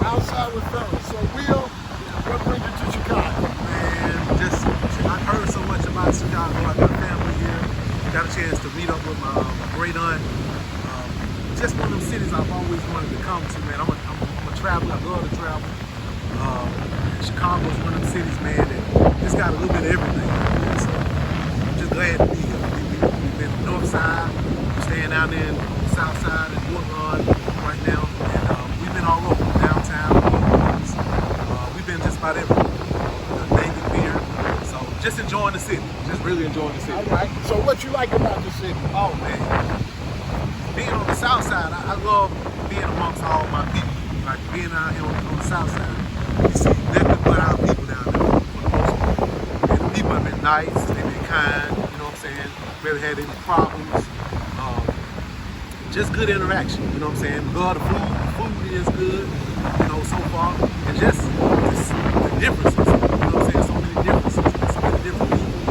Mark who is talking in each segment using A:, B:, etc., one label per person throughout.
A: Outside with Pharaoh. So, Will, what brings you to Chicago?
B: Man, just I heard so much about Chicago. I got family here. Got a chance to meet up with my great aunt. Just one of them cities I've always wanted to come to, man. I'm a traveler. I love to travel. Chicago is one of them cities, man, that just got a little bit of everything. So I'm just glad to be here. We've been on the north side, staying down there in the south side in Woodlawn right now, and we've been all over downtown. We've been just about everywhere. Navy Pier. So just enjoying the city. Just really enjoying the city.
A: All right. So what you like about the city?
B: Oh man, being on the south side, I love being amongst all my people. Like being out here on the south side, you see nothing but our people down there for the most part. And the people have been nice, they've been kind, you know what I'm saying? Barely had any problems. Just good interaction, you know what I'm saying? Love the food. The food is good, you know, so far. And just the differences, you know what I'm saying? So many differences, so many different people,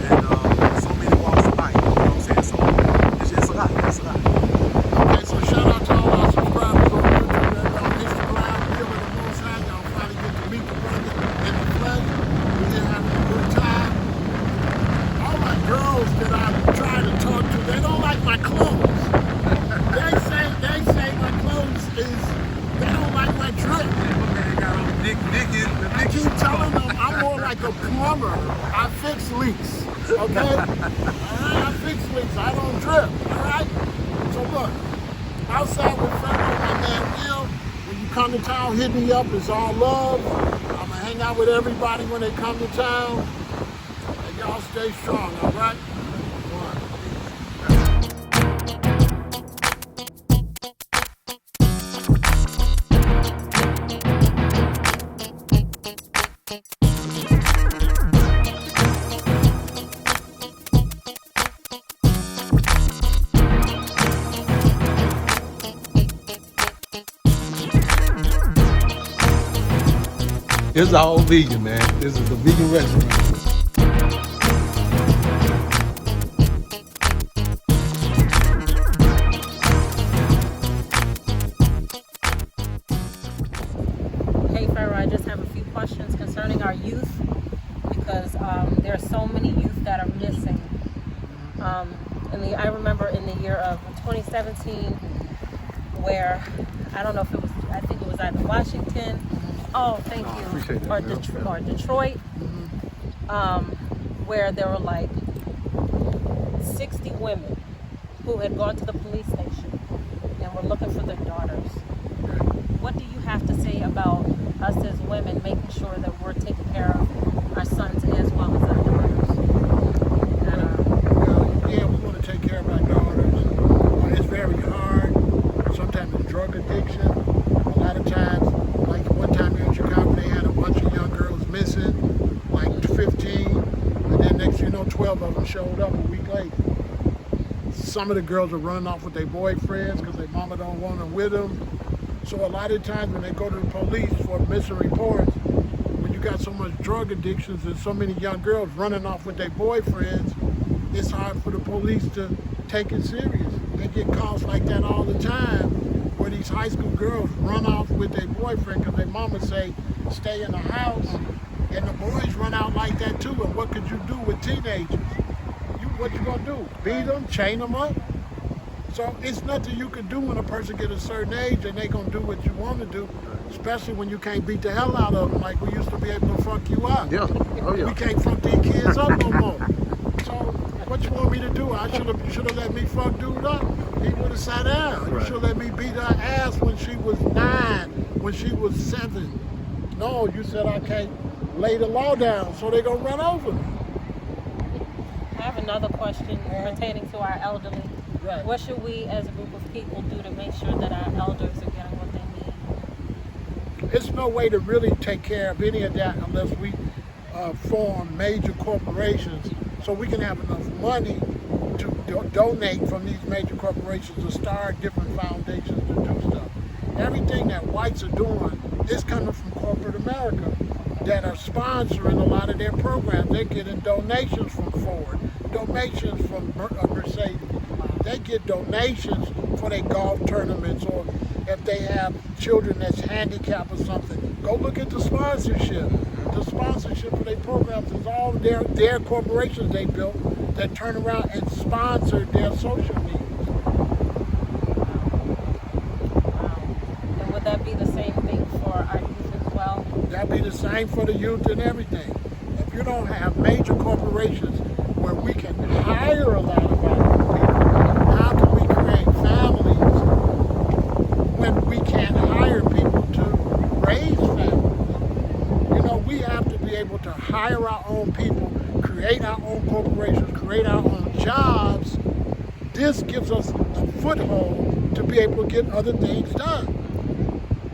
B: and so many walks of life, you know what I'm saying? So it's just a lot, it's a lot.
A: Okay, so shout out to all our subscribers on YouTube and on Instagram. Here with the Most High, y'all finally get to meet the brother in the flesh. We're here having a good time. All my girls that I try to talk to, they don't like my clothes. They say my clothes is, they don't like my drip. I keep telling them I'm more like a plumber. I fix leaks, okay? All right, I fix leaks. I don't drip, all right? So look, outside with Pharaoh, my man Will, when you come to town, hit me up. It's all love. I'm going to hang out with everybody when they come to town. And y'all stay strong, all right?
C: It's all vegan, man. This is the vegan restaurant.
D: Hey Pharaoh, I just have a few questions concerning our youth because there are so many youth that are missing. I remember in the year of 2017 where, I don't know if it was, I think it was either Washington, thank you,
C: appreciate that,
D: or Detroit, where there were like 60 women who had gone to the police station and were looking for their daughters. What do you have to say about us as women making sure that we're taking care of our sons as well as our daughters?
A: Yeah, we want to take care of our daughters. It's very hard. Sometimes it's drug addiction. A lot of times, like one time here in Chicago, they had a bunch of young girls missing, like 15, and then next you know, 12 of them showed up a week later. Some of the girls are running off with their boyfriends because their mama don't want them with them. So a lot of times when they go to the police for missing reports, when you got so much drug addictions and so many young girls running off with their boyfriends, it's hard for the police to take it serious. They get calls like that all the time, where these high school girls run off with their boyfriend because their mama say, stay in the house, and the boys run out like that too. And what could you do with teenagers? What you gonna do? Beat them, chain them up? So it's nothing you can do when a person get a certain age and they gonna do what you want to do, especially when you can't beat the hell out of them like we used to be able to fuck you up.
C: Yeah. Oh yeah.
A: We can't fuck these kids up no more. So what you want me to do? I should have let me fuck dude up. He would have sat down. You should have let me beat her ass when she was 9, when she was 7. No, you said I can't lay the law down, so they gonna run over me.
D: I have another question pertaining to our elderly.
A: Right.
D: What should we as a group of people do to make sure that our elders are getting what they need?
A: It's no way to really take care of any of that unless we form major corporations so we can have enough money to donate from these major corporations to start different foundations to do stuff. Everything that whites are doing is coming from corporate America that are sponsoring a lot of their programs. They're getting donations from Ford, donations from Mercedes. They get donations for their golf tournaments, or if they have children that's handicapped or something. Go look at the sponsorship. The sponsorship for their programs is all their corporations they built that turn around and sponsor their social needs.
D: And would that be the same thing for our youth as well?
A: That'd be the same for the youth and everything. If you don't have major corporations where we can hire a lot of our people, how can we create families when we can't hire people to raise families? You know, we have to be able to hire our own people, create our own corporations, create our own jobs. This gives us a foothold to be able to get other things done.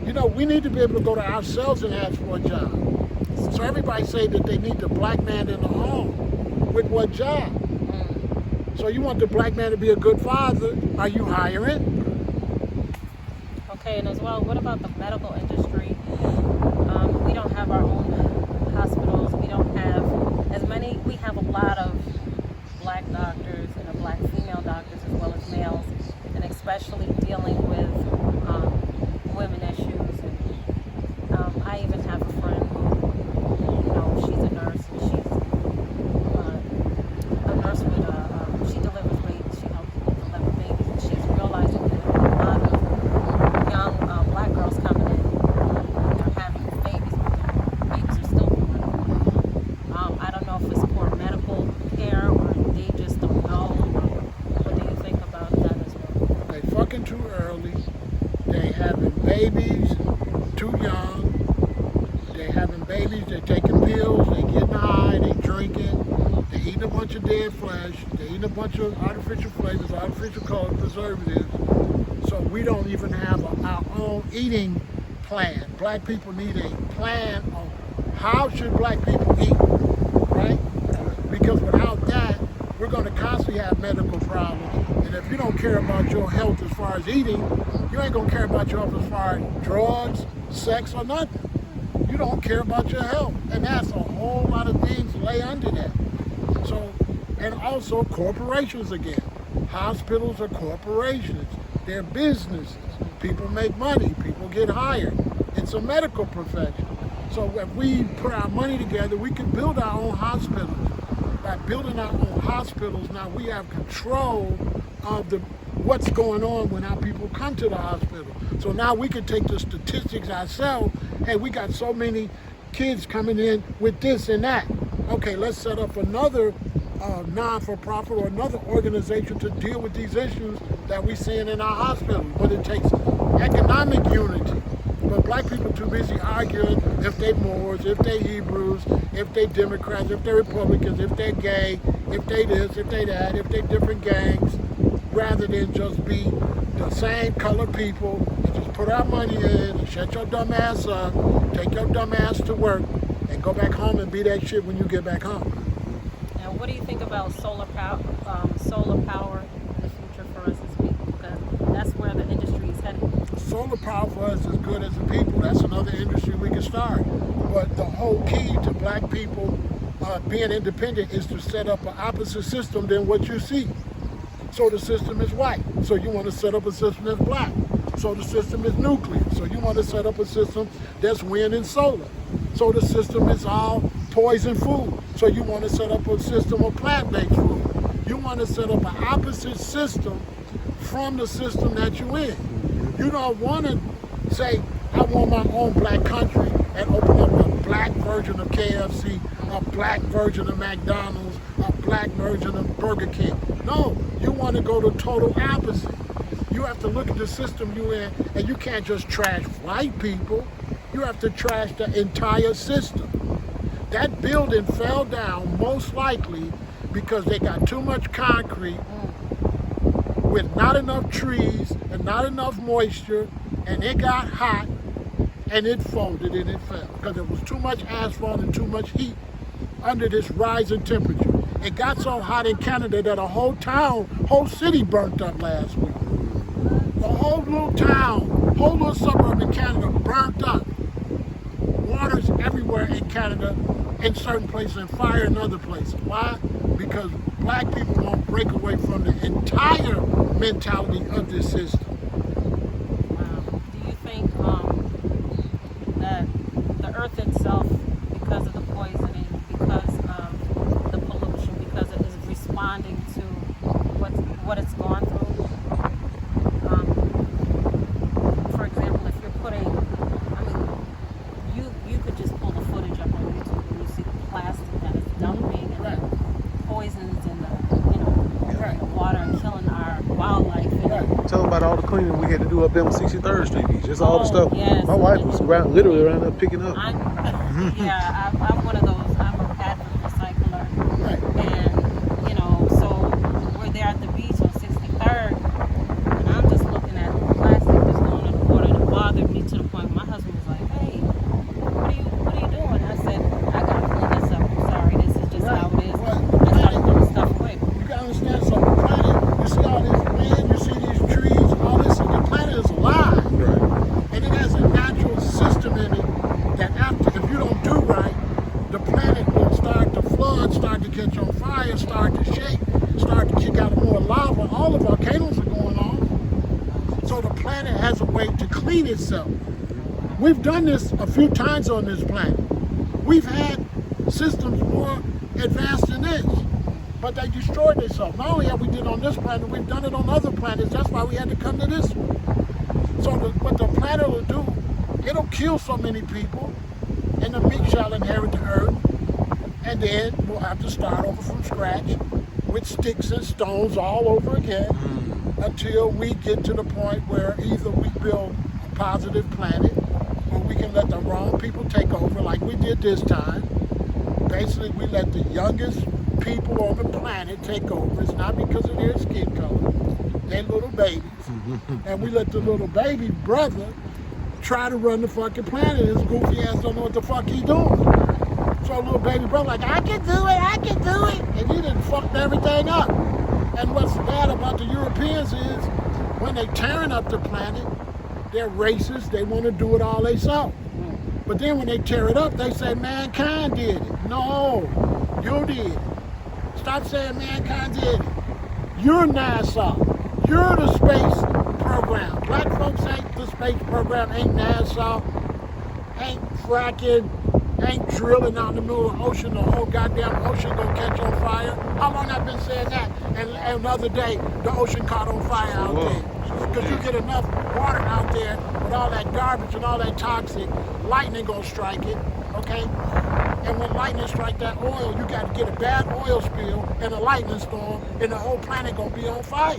A: You know, we need to be able to go to ourselves and ask for a job. So everybody say that they need the black man in the home. With what job? So you want the black man to be a good father, are you hiring?
D: Okay, and as well, what about the medical industry? We don't have our own hospitals. We don't have as many. We have a lot of black doctors and black female doctors as well as males, and especially dealing with women issues. And I even have a friend who, you know, she's a nurse, and she's a nurse with she delivers babies. She helps deliver babies, and she's realizing that a lot of young black girls coming in, they're having babies, but their babies are still born. I don't know if it's poor medical care or they just don't know. What do you think about that as well?
A: They fucking too early. They having babies too young. They having babies, they taking pills, they getting high, they drinking, they eating a bunch of dead flesh, they eating a bunch of artificial flavors, artificial color, preservatives. So we don't even have our own eating plan. Black people need a plan on how should black people eat, right? Because without that, we're going to constantly have medical problems. And if you don't care about your health as far as eating, you ain't going to care about your health as far as drugs, sex, or nothing. You don't care about your health. And that's a whole lot of things lay under that. So, and also corporations again. Hospitals are corporations. They're businesses. People make money. People get hired. It's a medical profession. So if we put our money together, we can build our own hospitals. By building our own hospitals, now we have control of what's going on when our people come to the hospital. So now we can take the statistics ourselves. Hey, we got so many kids coming in with this and that. Okay, let's set up another non-for-profit or another organization to deal with these issues that we're seeing in our hospitals. But it takes economic unity. But black people too busy arguing if they Moors, if they Hebrews, if they Democrats, if they're Republicans, if they're gay, if they this, if they that, if they different gangs, rather than just be the same color people and just put our money in and shut your dumb ass up, take your dumb ass to work, and go back home and be that shit when you get back home.
D: Now, what do you think about solar power in the future for us as people? Because that's where the industry is headed.
A: Solar power for us is good as a people. That's another industry we can start. But the whole key to black people being independent is to set up an opposite system than what you see. So the system is white. So you want to set up a system that's black. So the system is nuclear. So you want to set up a system that's wind and solar. So the system is all poison food. So you want to set up a system of plant-based food. You want to set up an opposite system from the system that you're in. You don't want to say, I want my own black country and open up a black version of KFC, a black version of McDonald's, a black version of Burger King. No, you want to go the total opposite. You have to look at the system you're in, and you can't just trash white people. You have to trash the entire system. That building fell down most likely because they got too much concrete with not enough trees and not enough moisture, and it got hot, and it folded and it fell because there was too much asphalt and too much heat under this rising temperature. It got so hot in Canada that a whole city burnt up last week. The whole little town, whole little suburb in Canada burnt up. Water's everywhere in Canada, in certain places, and fire in other places. Why? Because black people won't break away from the entire mentality of this system.
D: Do you think that the earth itself, because of the poisoning, because of the pollution, because it is responding to what it's gone through? For example, if you're putting, you could just pull the footage up on YouTube and you see the plastic that is dumping and
A: Right.
D: the poisons in the water and killing our wildlife. And
B: Tell them about all the cleaning we had to do up there on 63rd Street Beach. Just all the stuff.
D: yes.
B: My wife was literally around there picking up.
D: I'm one of those. I'm a passive recycler,
A: Right.
D: and so we're there at the beach on 63rd, and I'm just looking at the plastic that's going in the water, and it bothered me to the point where my husband was like, "Hey, what are you doing?" I said, "I gotta clean this up. I'm sorry. This is just how it is." I started throwing stuff away.
A: You gotta understand something. The planet, you see all this wind, you see these trees, all this, and the planet is alive.
B: Right.
A: And it has a natural system in it that if you don't do right, the planet will start to flood, start to catch on fire, start to shake, start to kick out more lava. All the volcanoes are going on. So the planet has a way to clean itself. We've done this a few times on this planet. We've had systems more advanced than this, but they destroyed themselves. Not only have we did it on this planet, we've done it on other planets. That's why we had to come to this one. So what the planet will do, it'll kill so many people, and the meek shall inherit the earth, and then we'll have to start over from scratch with sticks and stones all over again until we get to the point where either we build a positive planet or we can let the wrong people take over like we did this time. Basically, we let the youngest people on the planet take over. It's not because of their skin color. They're little babies. And we let the little baby brother try to run the fucking planet. His goofy ass don't know what the fuck he doing. So little baby brother like, I can do it. And he done fucked everything up. And what's bad about the Europeans is when they tearing up the planet, they're racist. They want to do it all themselves. But then when they tear it up, they say mankind did it. No, you did it. Stop saying mankind did it. You're NASA. You're the space program. Black folks ain't the space program, ain't NASA, ain't fracking, ain't drilling out in the middle of the ocean. The whole goddamn ocean gonna catch on fire. How long I've been saying that? And the other day, the ocean caught on fire out there. Because you get enough water out there with all that garbage and all that toxic, lightning gonna strike it, okay? And when lightning strike that oil, you got to get a bad oil spill and a lightning storm, and the whole planet gonna be on fire.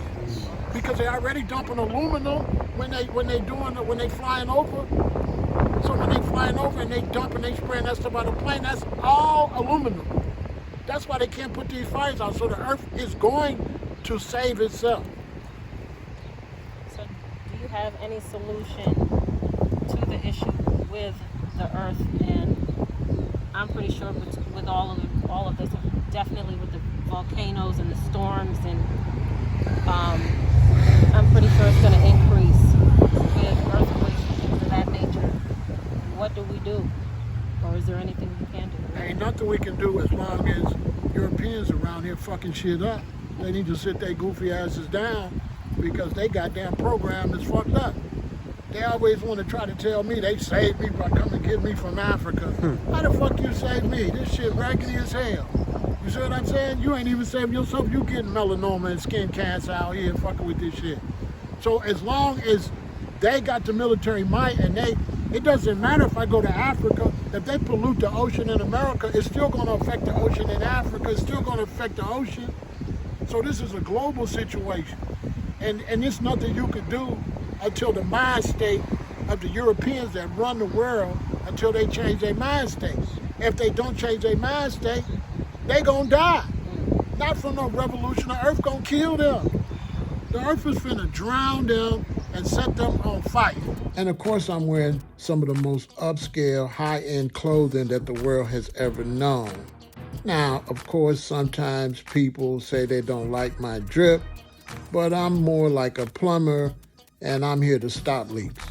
A: Because they already dumping aluminum when they flying over. So when they flying over and they dumping, they spraying that stuff out of the plane, that's all aluminum. That's why they can't put these fires out. So the earth is going to save itself.
D: So, do you have any solution to the issue with the earth? And I'm pretty sure with all of this, definitely with the volcanoes and the storms, and I'm pretty sure it's going to increase with earthquakes and things of that nature. What do we do? Or is there anything we can do?
A: There ain't nothing we can do as long as Europeans around here fucking shit up. They need to sit their goofy asses down because they goddamn program is fucked up. They always want to try to tell me they saved me by coming to get me from Africa. How the fuck you saved me? This shit raggedy as hell. You see what I'm saying? You ain't even saving yourself. You getting melanoma and skin cancer out here fucking with this shit. So as long as they got the military might and it doesn't matter if I go to Africa, if they pollute the ocean in America, it's still going to affect the ocean in Africa. It's still going to affect the ocean. So this is a global situation. And it's nothing you could do until the mind state of the Europeans that run the world, until they change their mind state. If they don't change their mind state, they gonna die. Not from no revolution. The earth gonna kill them. The earth is finna drown them and set them on fire. And of course, I'm wearing some of the most upscale, high-end clothing that the world has ever known. Now, of course, sometimes people say they don't like my drip, but I'm more like a plumber, and I'm here to stop leaks.